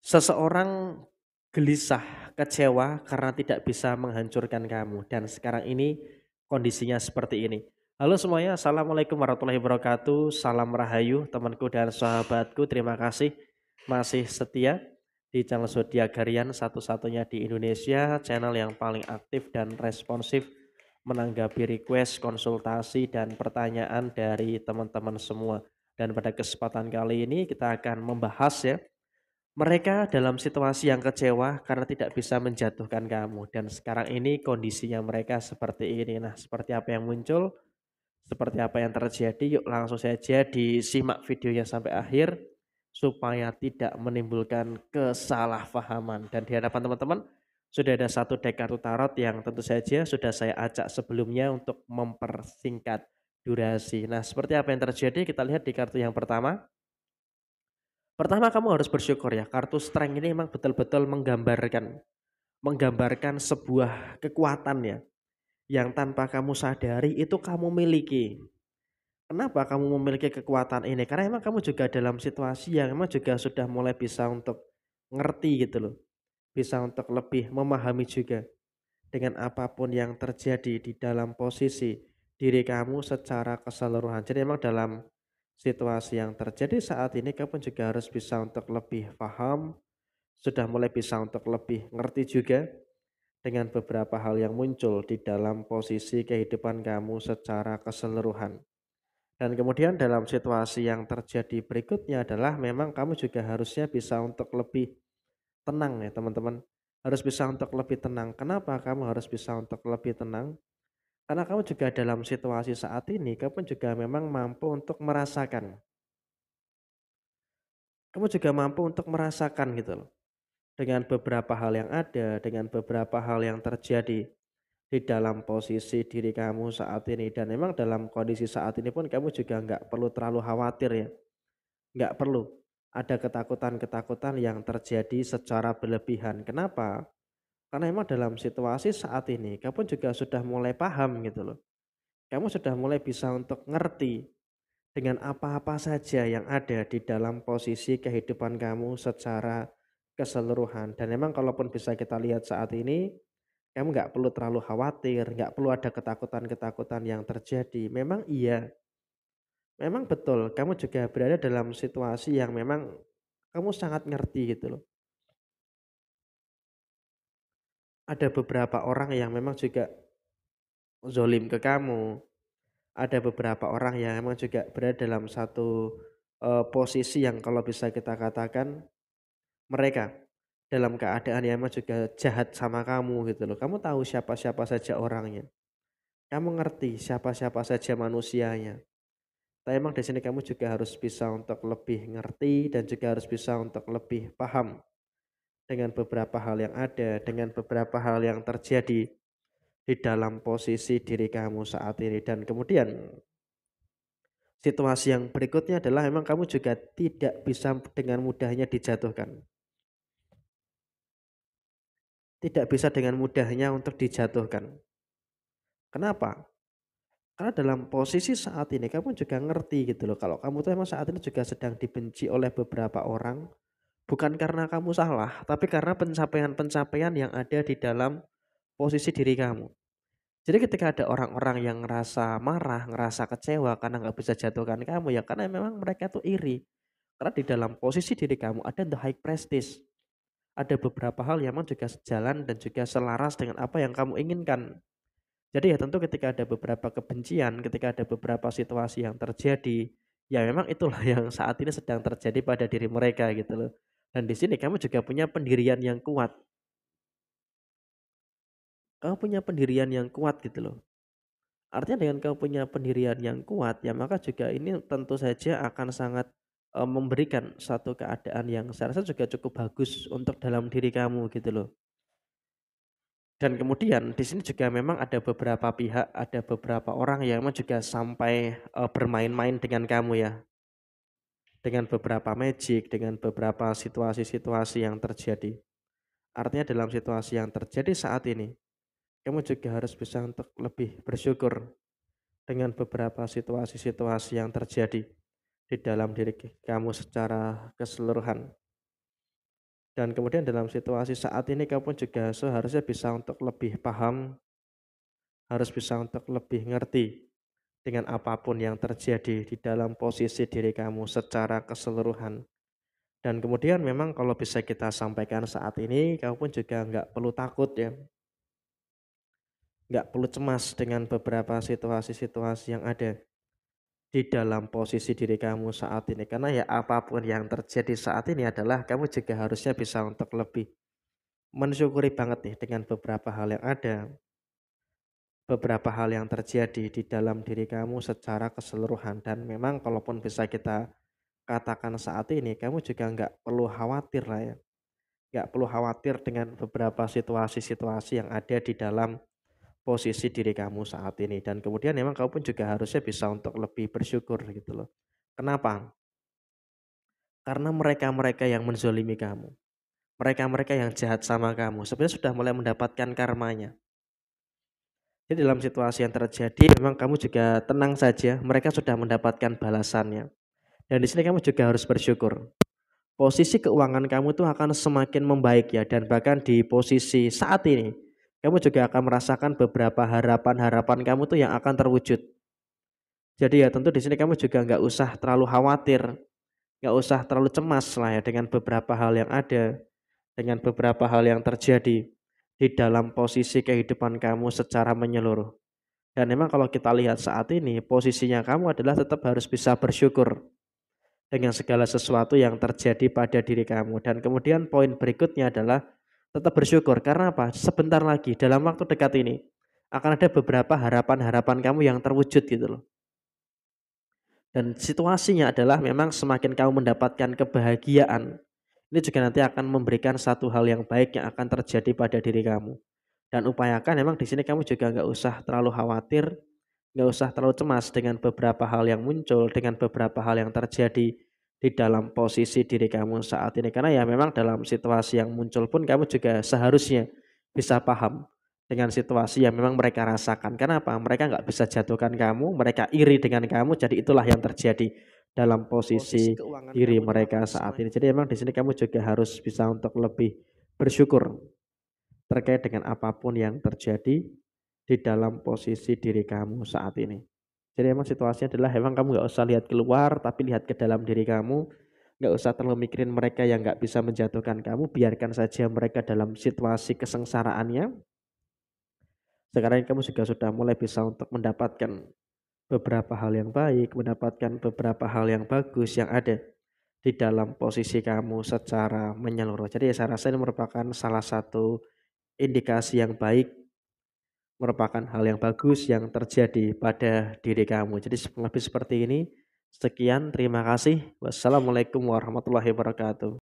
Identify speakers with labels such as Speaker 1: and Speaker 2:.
Speaker 1: Seseorang gelisah, kecewa karena tidak bisa menghancurkan kamu dan sekarang ini kondisinya seperti ini. Halo semuanya, Assalamualaikum warahmatullahi wabarakatuh. Salam rahayu temanku dan sahabatku. Terima kasih masih setia di channel Zodiak Harian, satu-satunya di Indonesia, channel yang paling aktif dan responsif menanggapi request, konsultasi dan pertanyaan dari teman-teman semua. Dan pada kesempatan kali ini kita akan membahas ya, mereka dalam situasi yang kecewa karena tidak bisa menjatuhkan kamu dan sekarang ini kondisinya mereka seperti ini. Nah, seperti apa yang muncul, seperti apa yang terjadi, yuk langsung saja disimak videonya sampai akhir supaya tidak menimbulkan kesalahpahaman. Dan di hadapan teman-teman sudah ada satu deck kartu tarot yang tentu saja sudah saya acak sebelumnya untuk mempersingkat durasi. Nah, seperti apa yang terjadi kita lihat di kartu yang pertama. Pertama kamu harus bersyukur ya, kartu strength ini memang betul-betul menggambarkan sebuah kekuatan ya, yang tanpa kamu sadari itu kamu miliki. Kenapa kamu memiliki kekuatan ini? Karena emang kamu juga dalam situasi yang emang juga sudah mulai bisa untuk ngerti gitu loh. Bisa untuk lebih memahami juga dengan apapun yang terjadi di dalam posisi diri kamu secara keseluruhan. Jadi memang dalam situasi yang terjadi saat ini kamu juga harus bisa untuk lebih paham, sudah mulai bisa untuk lebih ngerti juga dengan beberapa hal yang muncul di dalam posisi kehidupan kamu secara keseluruhan. Dan kemudian dalam situasi yang terjadi berikutnya adalah memang kamu juga harusnya bisa untuk lebih tenang ya teman-teman. Harus bisa untuk lebih tenang. Kenapa kamu harus bisa untuk lebih tenang? Karena kamu juga dalam situasi saat ini, kamu juga memang mampu untuk merasakan. Kamu juga mampu untuk merasakan gitu loh. Dengan beberapa hal yang ada, dengan beberapa hal yang terjadi di dalam posisi diri kamu saat ini. Dan memang dalam kondisi saat ini pun kamu juga nggak perlu terlalu khawatir ya. Nggak perlu ada ketakutan-ketakutan yang terjadi secara berlebihan. Kenapa? Karena memang dalam situasi saat ini kamu juga sudah mulai paham gitu loh. Kamu sudah mulai bisa untuk ngerti dengan apa-apa saja yang ada di dalam posisi kehidupan kamu secara keseluruhan. Dan memang kalaupun bisa kita lihat saat ini, kamu nggak perlu terlalu khawatir, nggak perlu ada ketakutan-ketakutan yang terjadi. Memang iya, memang betul kamu juga berada dalam situasi yang memang kamu sangat ngerti gitu loh. Ada beberapa orang yang memang juga zolim ke kamu, ada beberapa orang yang memang juga berada dalam satu posisi yang kalau bisa kita katakan mereka dalam keadaan yang memang juga jahat sama kamu gitu loh. Kamu tahu siapa-siapa saja orangnya. Kamu ngerti siapa-siapa saja manusianya. Tapi emang di sini kamu juga harus bisa untuk lebih ngerti dan juga harus bisa untuk lebih paham dengan beberapa hal yang ada, dengan beberapa hal yang terjadi di dalam posisi diri kamu saat ini. Dan kemudian situasi yang berikutnya adalah memang kamu juga tidak bisa dengan mudahnya dijatuhkan. Tidak bisa dengan mudahnya untuk dijatuhkan. Kenapa? Karena dalam posisi saat ini kamu juga ngerti gitu loh, kalau kamu tuh emang saat ini juga sedang dibenci oleh beberapa orang, bukan karena kamu salah, tapi karena pencapaian-pencapaian yang ada di dalam posisi diri kamu. Jadi ketika ada orang-orang yang ngerasa marah, ngerasa kecewa karena nggak bisa jatuhkan kamu, ya karena memang mereka tuh iri. Karena di dalam posisi diri kamu ada the high prestige. Ada beberapa hal yang memang juga sejalan dan juga selaras dengan apa yang kamu inginkan. Jadi ya tentu ketika ada beberapa kebencian, ketika ada beberapa situasi yang terjadi, ya memang itulah yang saat ini sedang terjadi pada diri mereka gitu loh. Dan di sini kamu juga punya pendirian yang kuat. Kamu punya pendirian yang kuat gitu loh. Artinya dengan kamu punya pendirian yang kuat, ya maka juga ini tentu saja akan sangat memberikan satu keadaan yang saya rasa juga cukup bagus untuk dalam diri kamu gitu loh. Dan kemudian di sini juga memang ada beberapa pihak, ada beberapa orang yang memang juga sampai bermain-main dengan kamu ya. Dengan beberapa magic, dengan beberapa situasi-situasi yang terjadi. Artinya dalam situasi yang terjadi saat ini, kamu juga harus bisa untuk lebih bersyukur dengan beberapa situasi-situasi yang terjadi di dalam diri kamu secara keseluruhan. Dan kemudian dalam situasi saat ini kamu pun juga seharusnya bisa untuk lebih paham, harus bisa untuk lebih ngerti dengan apapun yang terjadi di dalam posisi diri kamu secara keseluruhan. Dan kemudian memang kalau bisa kita sampaikan saat ini, kamu pun juga nggak perlu takut ya, nggak perlu cemas dengan beberapa situasi-situasi yang ada di dalam posisi diri kamu saat ini. Karena ya apapun yang terjadi saat ini adalah kamu juga harusnya bisa untuk lebih mensyukuri banget nih dengan beberapa hal yang ada, beberapa hal yang terjadi di dalam diri kamu secara keseluruhan. Dan memang kalaupun bisa kita katakan saat ini, kamu juga nggak perlu khawatir lah ya. Nggak perlu khawatir dengan beberapa situasi-situasi yang ada di dalam posisi diri kamu saat ini. Dan kemudian memang kamu pun juga harusnya bisa untuk lebih bersyukur gitu loh. Kenapa? Karena mereka-mereka yang menzolimi kamu, mereka-mereka yang jahat sama kamu, sebenarnya sudah mulai mendapatkan karmanya. Jadi dalam situasi yang terjadi memang kamu juga tenang saja, mereka sudah mendapatkan balasannya. Dan di sini kamu juga harus bersyukur. Posisi keuangan kamu tuh akan semakin membaik ya, dan bahkan di posisi saat ini kamu juga akan merasakan beberapa harapan-harapan kamu tuh yang akan terwujud. Jadi ya tentu di sini kamu juga nggak usah terlalu khawatir, nggak usah terlalu cemas lah ya dengan beberapa hal yang ada, dengan beberapa hal yang terjadi di dalam posisi kehidupan kamu secara menyeluruh. Dan memang kalau kita lihat saat ini posisinya kamu adalah tetap harus bisa bersyukur dengan segala sesuatu yang terjadi pada diri kamu. Dan kemudian poin berikutnya adalah tetap bersyukur. Karena apa? Sebentar lagi dalam waktu dekat ini akan ada beberapa harapan-harapan kamu yang terwujud gitu loh. Dan situasinya adalah memang semakin kamu mendapatkan kebahagiaan, ini juga nanti akan memberikan satu hal yang baik yang akan terjadi pada diri kamu. Dan upayakan memang di sini kamu juga nggak usah terlalu khawatir, nggak usah terlalu cemas dengan beberapa hal yang muncul, dengan beberapa hal yang terjadi di dalam posisi diri kamu saat ini. Karena ya memang dalam situasi yang muncul pun kamu juga seharusnya bisa paham dengan situasi yang memang mereka rasakan. Kenapa? Mereka nggak bisa jatuhkan kamu, mereka iri dengan kamu, jadi itulah yang terjadi dalam posisi diri mereka saat ini. Jadi memang di sini kamu juga harus bisa untuk lebih bersyukur terkait dengan apapun yang terjadi di dalam posisi diri kamu saat ini. Jadi emang situasinya adalah emang kamu nggak usah lihat keluar, tapi lihat ke dalam diri kamu. Nggak usah terlalu mikirin mereka yang nggak bisa menjatuhkan kamu, biarkan saja mereka dalam situasi kesengsaraannya. Sekarang kamu juga sudah mulai bisa untuk mendapatkan beberapa hal yang baik, mendapatkan beberapa hal yang bagus yang ada di dalam posisi kamu secara menyeluruh. Jadi saya rasa ini merupakan salah satu indikasi yang baik, merupakan hal yang bagus yang terjadi pada diri kamu. Jadi lebih seperti ini. Sekian, terima kasih. Wassalamualaikum warahmatullahi wabarakatuh.